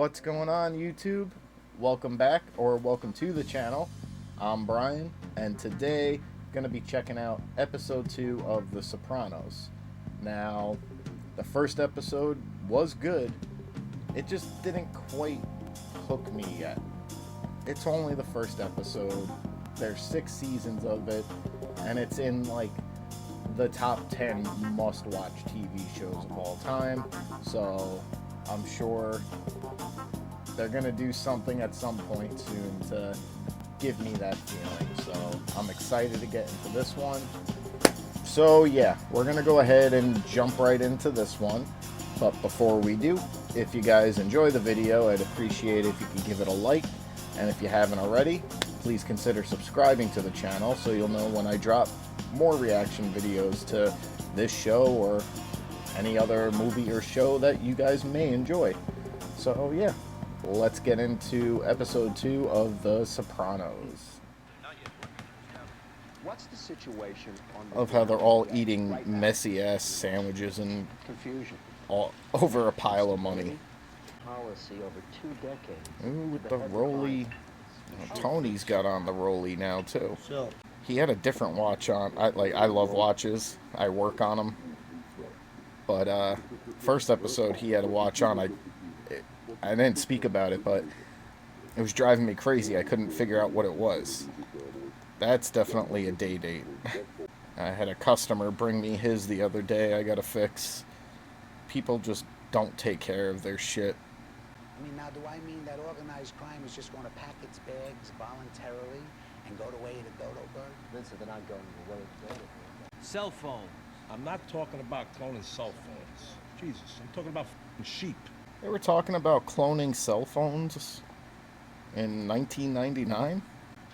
What's going on, YouTube? Welcome back, or welcome to the channel. I'm Brian, and today I'm going to be checking out episode 2 of The Sopranos. Now, the first episode was good. It just didn't quite hook me yet. It's only the first episode. There's 6 seasons of it, and it's in like the top 10 must-watch TV shows of all time. So I'm sure they're gonna do something at some point soon to give me that feeling. So I'm excited to get into this one. So yeah, we're gonna go ahead and jump right into this one. But before we do, if you guys enjoy the video, I'd appreciate it if you could give it a like. And if you haven't already, please consider subscribing to the channel so you'll know when I drop more reaction videos to this show or any other movie or show that you guys may enjoy. So yeah, let's get into episode 2 of The Sopranos. What's the situation on the Of how they're all eating messy ass sandwiches and confusion all over a pile of money. policy over 2 decades. Ooh, with the rolly. Tony's got on the rolly now too. He had a different watch on. I love watches. I work on them. But first episode he had a watch on. I didn't speak about it, but it was driving me crazy. I couldn't figure out what it was. That's definitely a day date. I had a customer bring me his the other day. I got to fix. People just don't take care of their shit. I mean, now, do I mean that organized crime is just going to pack its bags voluntarily and go the way of the dodo bird? Vincent, they're not going the way of the dodo bird. Cell phone. I'm not talking about cloning cell phones. Jesus, I'm talking about f***ing sheep. They were talking about cloning cell phones in 1999.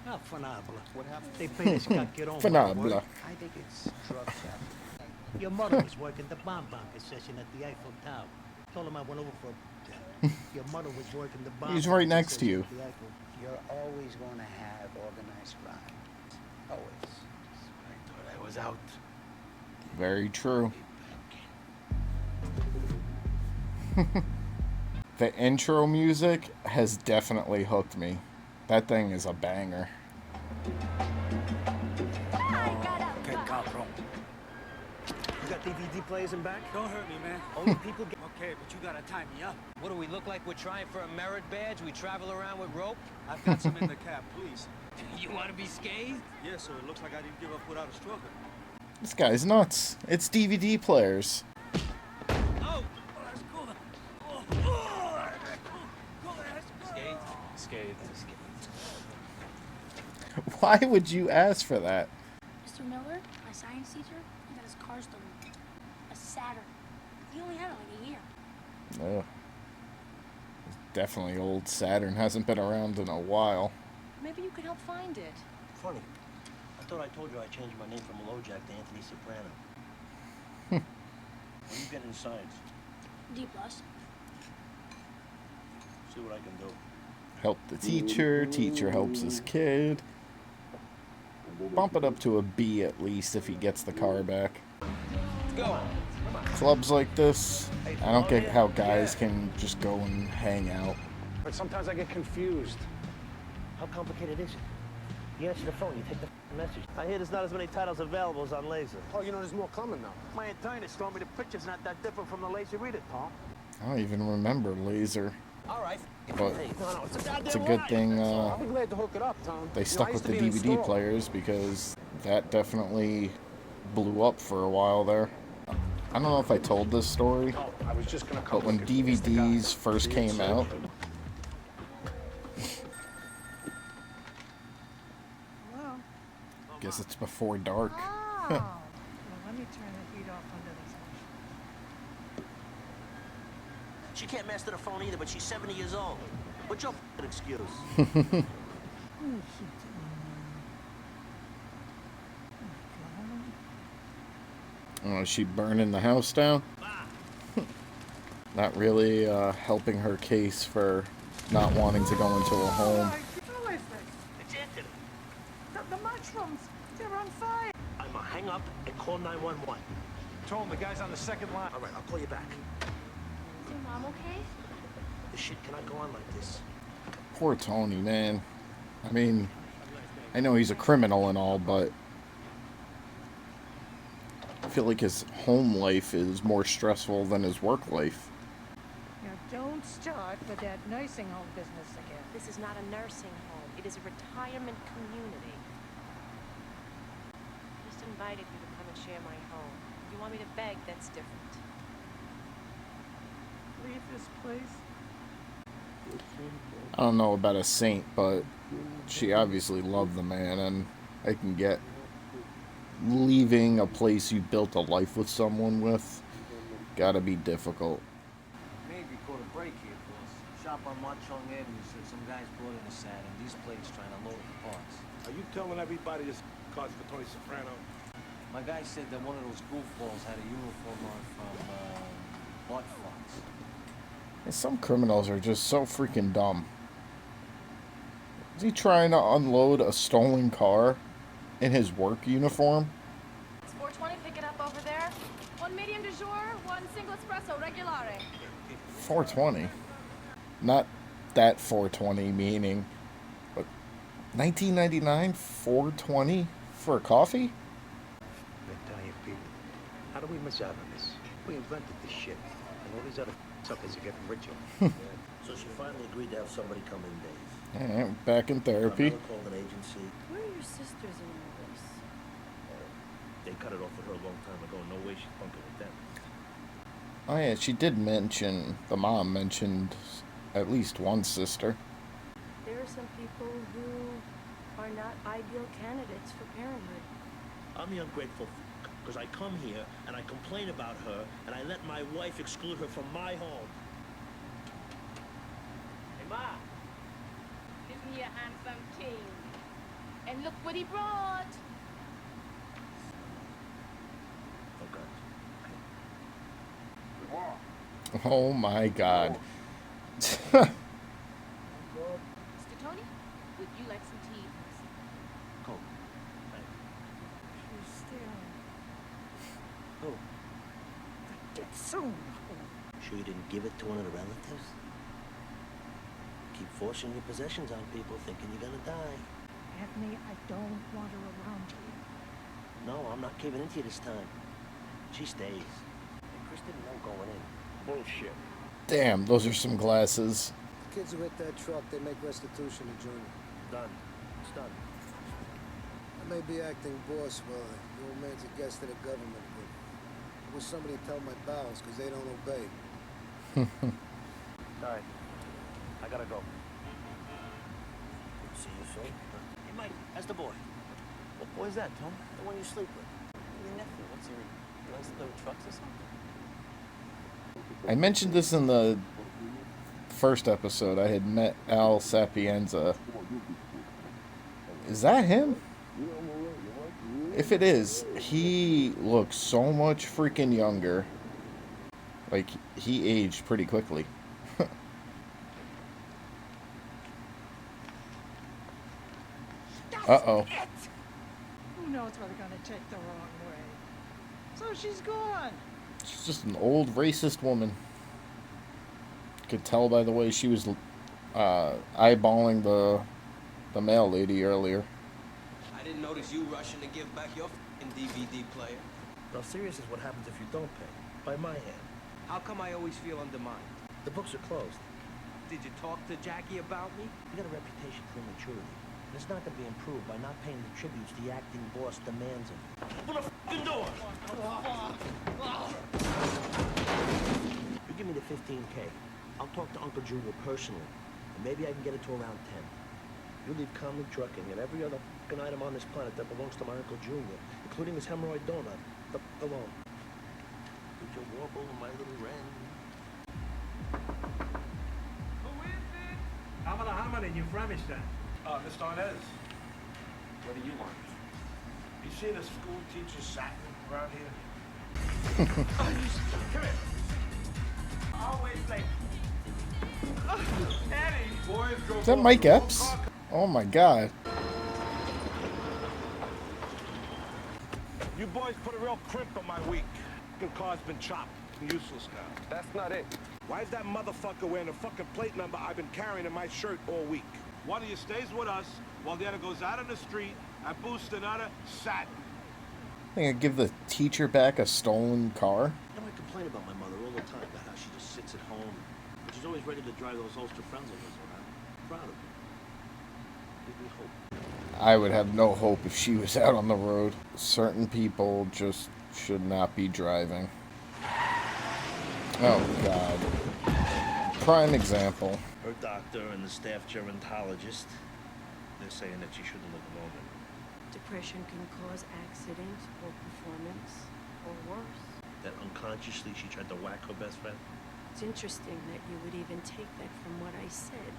Ah, fanabla. What happened? They pay this guy get on. Fanabla. I think it's drug theft. Your mother was working the bomb bunker session at the Eiffel Tower. Told him I went over for a... Your mother was working the bomb. He's right next to you. at the Eiffel. You're always going to have organized crime. Always. I thought I was out. Very true. The intro music has definitely hooked me. That thing is a banger. Okay, cabrón. You got DVD players in back? Don't hurt me, man. Only people get... Okay, but you gotta tie me up. What do we look like? We're trying for a merit badge? We travel around with rope? I've got some in the cab, please. You want to be scathed? Yes, sir. It looks like I didn't give up without a struggle. This guy's nuts. It's DVD players. Oh, that's cool. Scathed? Why would you ask for that? Mr. Miller, my science teacher, he got his car stolen. A Saturn. He only had it like a year. Ugh. Definitely old. Saturn hasn't been around in a while. Maybe you could help find it. Funny. I thought I told you I changed my name from Lojack to Anthony Soprano. What are you getting in science? D+. See what I can do. Help the teacher. Teacher helps his kid. Bump it up to a B at least if he gets the car back. Go. Clubs like this, I don't get how guys can just go and hang out. But sometimes I get confused. How complicated is it? You answer the phone, you take the message. I hear there's not as many titles available as on Laser. Oh, you know, there's more coming now. My internist told me the picture's not that different from the Laser reader, Tom. I don't even remember Laser. All right. But it's a good thing I'll be glad to hook it up, Tom. they You know, stuck I with used the to be an DVD installer. players because that definitely blew up for a while there. I don't know if I told this story, Oh, I was just gonna come but when look at this. The guy- DVDs first came out, Hello? guess it's before dark. Oh. Well, let me turn the heat off under this. She can't master the phone either, but she's 70 years old. What's your f***ing excuse? Is she burning the house down? Not really helping her case for not wanting to go into a home. Who is this? It's Anthony. The mushrooms, they're on fire. I'm gonna hang up and call Told him the guy's on the second line. All right, I'll call you back. Is your mom okay? This shit cannot go on like this. Poor Tony, man. I mean, I know he's a criminal and all, but I feel like his home life is more stressful than his work life. Now, don't start with that nursing home business again. This is not a nursing home. It is a retirement community. I just invited you to come and share my home. If you want me to beg, that's different. Leave this place. I don't know about a saint, but she obviously loved the man, and I can get leaving a place you built a life with someone with. Gotta be difficult. Maybe caught a break here, boss. Shop on Marchong Avenue said some guys brought in a sad and these plates trying to load it with parts. Are you telling everybody this car's for Tony Soprano? My guy said that one of those goofballs had a uniform on from, botched. And some criminals are just so freaking dumb. Is he trying to unload a stolen car in his work uniform? It's 420, pick it up over there. One medium du jour, one single espresso, regulare. 420. Not that 420 meaning, but 1999 420 for a coffee? Italian people. How do we miss out on this? We invented this shit. And all these other suckers are getting richer. So she finally agreed to have somebody come in, Dave. Alright, back in therapy. Another called an agency. Where are your sisters in all this? They cut it off with her a long time ago. No way she's bunking with them. Oh yeah, she did mention, the mom mentioned at least one sister. There are some people who are not ideal candidates for parenthood. I'm the ungrateful because I come here and I complain about her and I let my wife exclude her from my home. Hey, Ma. Isn't he a handsome king? And look what he brought. Oh, God. Oh my god. Mr. Tony, would you like some tea? Cool. She's staring. Oh, Get soon. sure you didn't give it to one of the relatives? Keep forcing your possessions on people thinking you're gonna die. Anthony, I don't want her around here. No, I'm not giving in to you this time. She stays. And Chris didn't know going in. Bullshit. Damn, those are some glasses. Kids who hit that truck, they make restitution in June. Done. It's done. I may be acting boss while the old man's a guest of the government, but I wish somebody would tell my bowels, because they don't obey. All right. I gotta go. See you soon. Hey, Mike, how's the boy? What boy's that, Tom? The one you sleep with. Your nephew. What's he runs the trucks or something? I mentioned this in the first episode. I had met Al Sapienza. Is that him? If it is, he looks so much freaking younger. Like, he aged pretty quickly. Uh-oh. Who knows what we're gonna take the wrong way? So she's gone. She's just an old racist woman. Could tell by the way she was eyeballing the mail lady earlier. I didn't notice you rushing to give back your f***ing DVD player. Now, serious is what happens if you don't pay. By my hand. How come I always feel undermined? The books are closed. Did you talk to Jackie about me? You got a reputation for immaturity. And it's not going to be improved by not paying the tributes the acting boss demands of you. Open the f***ing door! You give me the 15K. I'll talk to Uncle Junior personally. And maybe I can get it to around 10. You leave Conley trucking and every other f***ing item on this planet that belongs to my Uncle Junior, including his hemorrhoid donut, the f*** alone. Would you warble, my little wren? Who is it? How many you Flemish then? Mr. Arnez. What do you want? You see the school teachers satin around here? Come here. Always late. Eddie. Boys drove Is that Mike Epps? Oh my god. You boys put a real crimp on my week. The car's been chopped and useless now. That's not it. Why is that motherfucker wearing a fucking plate number I've been carrying in my shirt all week? One of you stays with us while the other goes out on the street and boosts another satin. I think I'd give the teacher back a stolen car. You know, I complain about my mother all the time about how she just sits at home, but she's always ready to drive those Ulster friends of hers around. I'm proud of her. Give me hope. I would have no hope if she was out on the road. Certain people just should not be driving. Oh, God. Prime example. Her doctor and the staff gerontologist, they're saying that she shouldn't live alone. Depression can cause accidents or performance or worse. That unconsciously she tried to whack her best friend? It's interesting that you would even take that from what I said.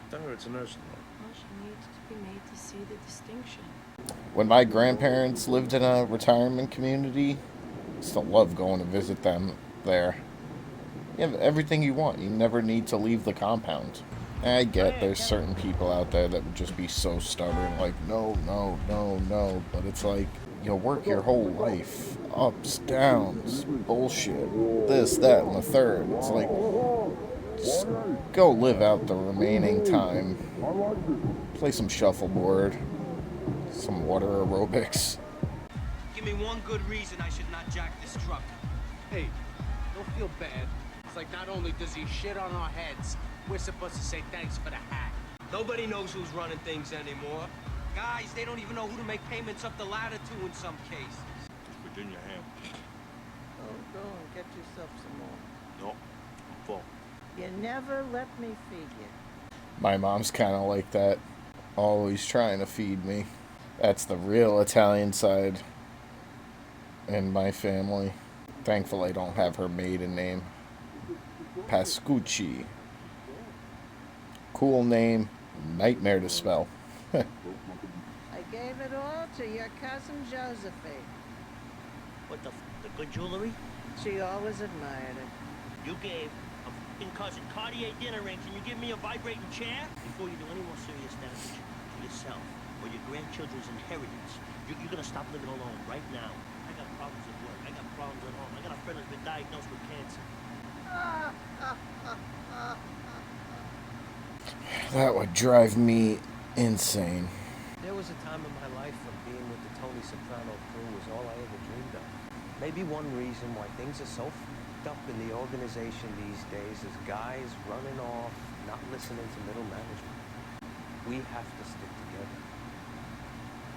Tell her it's a nursing home. Well, she needs to be made to see the distinction. When my grandparents lived in a retirement community, I used to love going to visit them there. You have everything you want. You never need to leave the compound. I get there's certain people out there that would just be so stubborn, like, no, no, no, no. But it's like, you'll work your whole life. Ups, downs, bullshit, this, that, and the third. It's like, just go live out the remaining time. Play some shuffleboard, some water aerobics. Give me one good reason I should not jack this truck. Hey, don't feel bad. It's like not only does he shit on our heads, we're supposed to say thanks for the hat. Nobody knows who's running things anymore. Guys, they don't even know who to make payments up the ladder to in some cases. Virginia ham. Oh, go and get yourself some more. No, I'm full. You never let me feed you. My mom's kind of like that. Always trying to feed me. That's the real Italian side in my family. Thankfully, I don't have her maiden name. Pascucci. Cool name. Nightmare to spell. I gave it all to your cousin Josephine. What the good jewelry? She always admired it. You gave a f***ing cousin Cartier dinner rings and you give me a vibrating chair? Before you do any more serious damage to yourself or your grandchildren's inheritance, you're gonna stop living alone right now. I got problems at work. I got problems at home. I got a friend who's been diagnosed with cancer. That would drive me insane. There was a time in my life when being with the Tony Soprano crew was all I ever dreamed of. Maybe one reason why things are so f***ed up in the organization these days is guys running off, not listening to middle management. We have to stick together.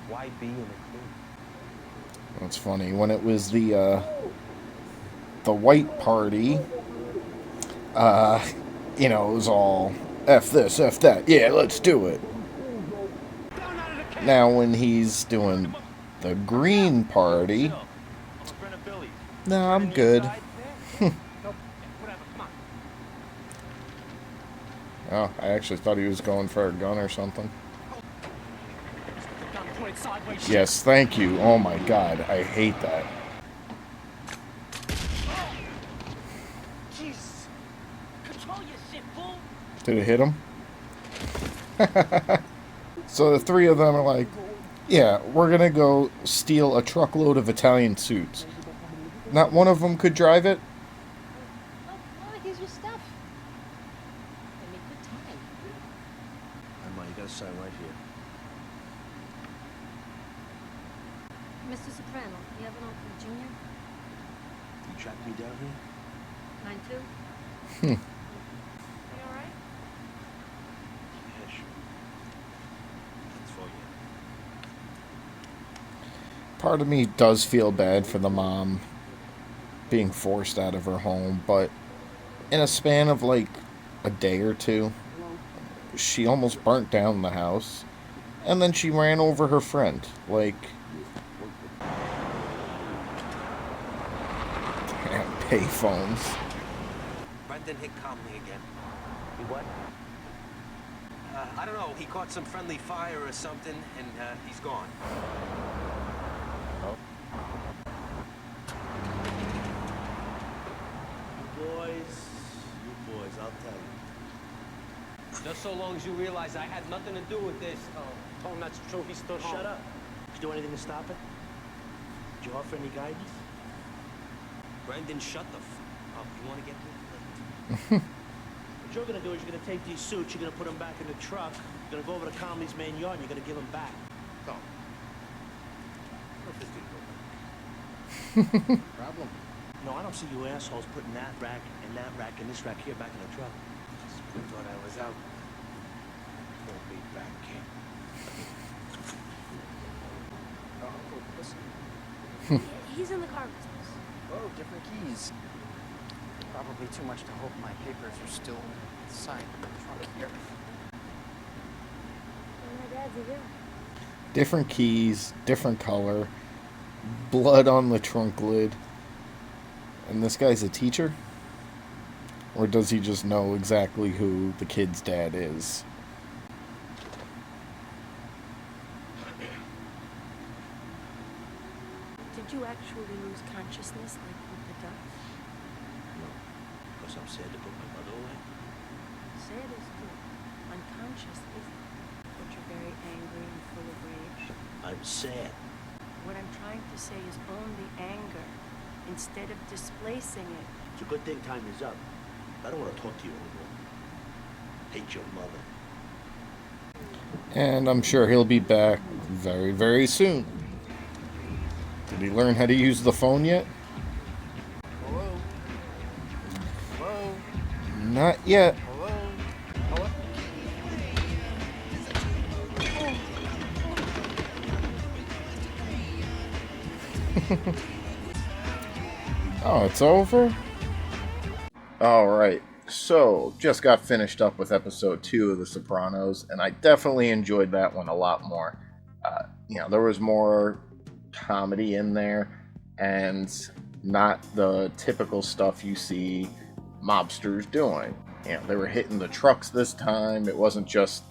Why be in a crew? That's funny. When it was the white party, you know, it was all F this, F that. Yeah, let's do it. Now when he's doing the green party, no, I'm good. Oh, I actually thought he was going for a gun or something. Yes, thank you. Oh my God, I hate that. Jesus. Control your shit, fool. Did it hit him? So the three of them are like, yeah, we're gonna go steal a truckload of Italian suits. Not one of them could drive it? Oh, here's your stuff. I made good time. Emma, you gotta sign right here. Mr. Soprano, you have an Uncle Junior? You tracked me down here? Mine too? Hmm. You alright? Yeah, sure. That's for you. Part of me does feel bad for the mom being forced out of her home, but in a span of like a day or two, she almost burnt down the house, and then she ran over her friend. Like, damn payphones. Brendan hit calmly again. You what? I don't know. He caught some friendly fire or something, and he's gone. Oh. You boys, I'll tell you. Just so long as you realize I had nothing to do with this. Oh, Tom, that's true. He's still Shut up. Did you do anything to stop it? Did you offer any guidance? Brendan, shut the f***. Oh, you want to get What you're gonna do is you're gonna take these suits, you're gonna put them back in the truck, you're gonna go over to Conley's main yard, and you're gonna give them back. No. Problem? No, I don't see you assholes putting that rack and this rack here back in the truck. We thought I was out. Won't be back, kid. He's in the car with us. Oh, different keys. Probably too much to hope my papers are still inside the trunk here. My dad's a Different keys, different color, blood on the trunk lid. And this guy's a teacher? Or does he just know exactly who the kid's dad is? Did you actually lose consciousness like with the ducks? No, because I'm sad to put my mother away. Sad is good. Unconscious isn't. But you're very angry and full of rage. I'm sad. What I'm trying to say is own the anger instead of displacing it. It's a good thing time is up. I don't want to talk to you anymore. Hate your mother. And I'm sure he'll be back very, very soon. Did he learn how to use the phone yet? Hello? Hello? Not yet. Hello? Hello? Oh, it's over? Alright, so just got finished up with episode 2 of The Sopranos, and I definitely enjoyed that one a lot more. There was more comedy in there, and not the typical stuff you see mobsters doing. They were hitting the trucks this time. It wasn't just,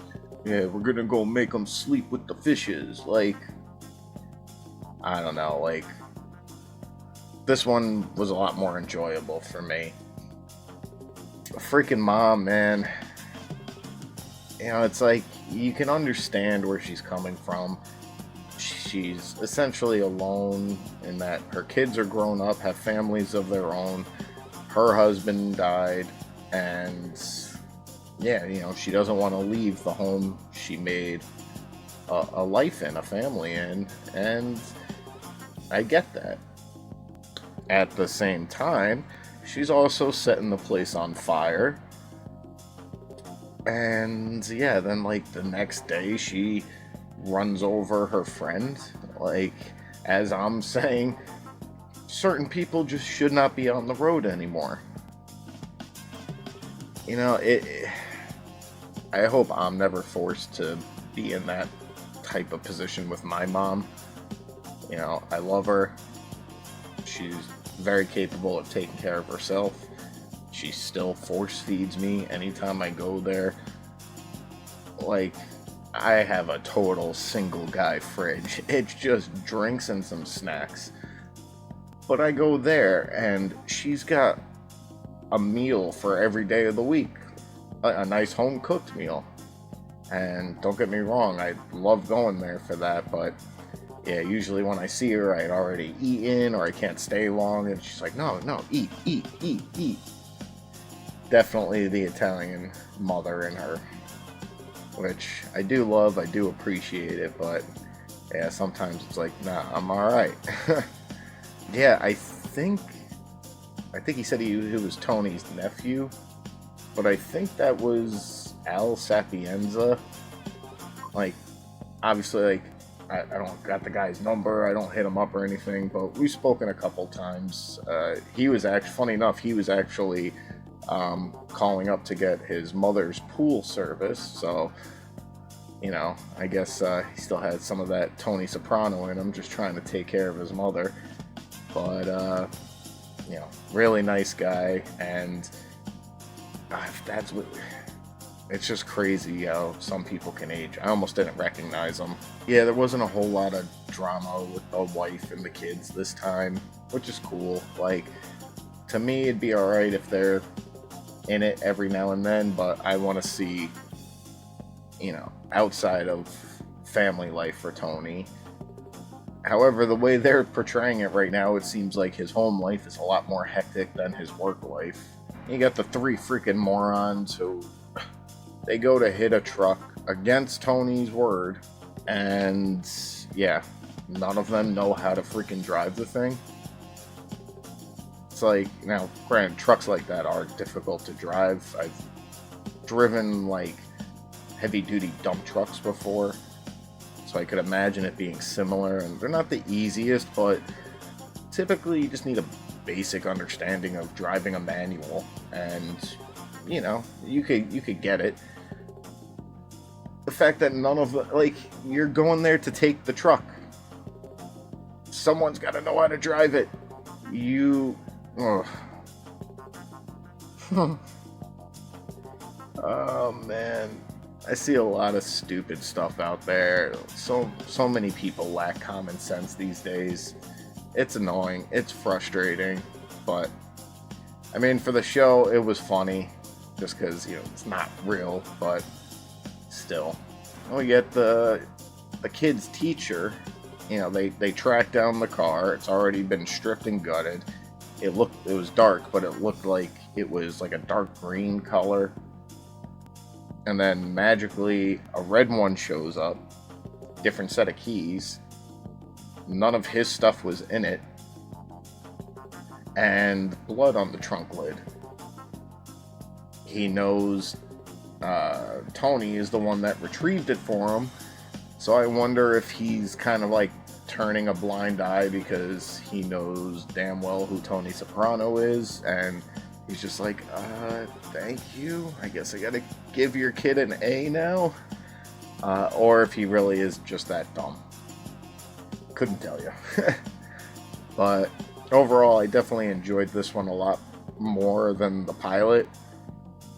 yeah, we're gonna go make them sleep with the fishes. Like, I don't know, like, this one was a lot more enjoyable for me. A freaking mom, man. It's like, you can understand where she's coming from. She's essentially alone in that her kids are grown up, have families of their own. Her husband died, and yeah, she doesn't want to leave the home she made a life in, a family in, and I get that. At the same time, she's also setting the place on fire. And yeah, then like the next day she runs over her friend. Like, as I'm saying, certain people just should not be on the road anymore. I hope I'm never forced to be in that type of position with my mom. I love her. She's very capable of taking care of herself. She still force feeds me anytime I go there. Like, I have a total single guy fridge. It's just drinks and some snacks. But I go there and she's got a meal for every day of the week. A nice home cooked meal. And don't get me wrong, I love going there for that, but yeah, usually when I see her, I'd already eaten or I can't stay long, and she's like, no, eat. Definitely the Italian mother in her, which I do love, I do appreciate it, but yeah, sometimes it's like, nah, I'm alright. Yeah, I think he said he was Tony's nephew, but I think that was Al Sapienza. Like, obviously, like, I don't got the guy's number, I don't hit him up or anything, but we've spoken a couple times. He was actually, funny enough, he was actually calling up to get his mother's pool service, so, I guess he still had some of that Tony Soprano in him, just trying to take care of his mother. But, really nice guy, and that's what... It's just crazy how some people can age. I almost didn't recognize them. Yeah, there wasn't a whole lot of drama with the wife and the kids this time, which is cool. Like, to me, it'd be alright if they're in it every now and then, but I want to see, outside of family life for Tony, However, the way they're portraying it right now, it seems like his home life is a lot more hectic than his work life. You got the three freaking morons who they go to hit a truck against Tony's word, and yeah, none of them know how to freaking drive the thing. It's like, now, granted, trucks like that are difficult to drive. I've driven like heavy-duty dump trucks before, so I could imagine it being similar, and they're not the easiest, but typically you just need a basic understanding of driving a manual, and you know, you could get it. The fact that none of the, like, you're going there to take the truck, someone's got to know how to drive it. Oh man, I see a lot of stupid stuff out there. So many people lack common sense these days. It's annoying, it's frustrating, but I mean, for the show, it was funny, just because, you know, it's not real, but still. We get the kid's teacher. You know, they track down the car. It's already been stripped and gutted. It was dark, but it looked like it was like a dark green color. And then magically, a red one shows up, different set of keys. None of his stuff was in it, and blood on the trunk lid. He knows Tony is the one that retrieved it for him, so I wonder if he's kind of like turning a blind eye because he knows damn well who Tony Soprano is, and he's just like, thank you, I guess I gotta give your kid an A now, or if he really is just that dumb. Couldn't tell you. But overall, I definitely enjoyed this one a lot more than the pilot.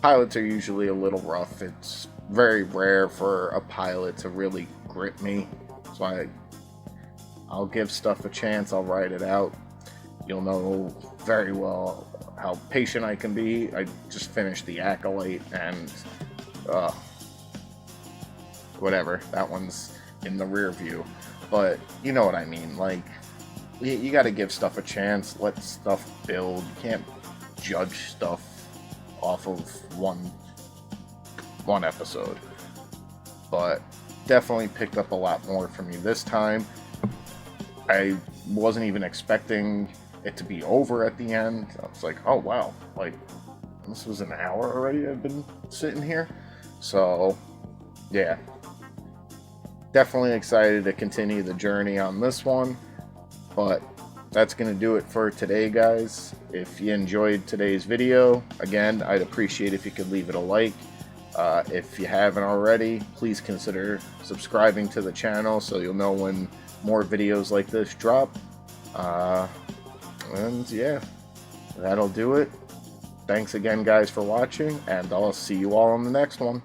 Pilots are usually a little rough. It's very rare for a pilot to really grip me, so I'll give stuff a chance. I'll write it out. You'll know very well how patient I can be. I just finished the Acolyte, and whatever, that one's in the rear view. But you know what I mean, like, you gotta give stuff a chance, let stuff build. You can't judge stuff off of one episode. But definitely picked up a lot more from me this time. I wasn't even expecting it to be over at the end. I was like, oh wow, like, this was an hour already I've been sitting here. So yeah, definitely excited to continue the journey on this one. But that's going to do it for today, guys. If you enjoyed today's video, again, I'd appreciate if you could leave it a like. If you haven't already, please consider subscribing to the channel so you'll know when more videos like this drop. And yeah, that'll do it. Thanks again, guys, for watching, and I'll see you all on the next one.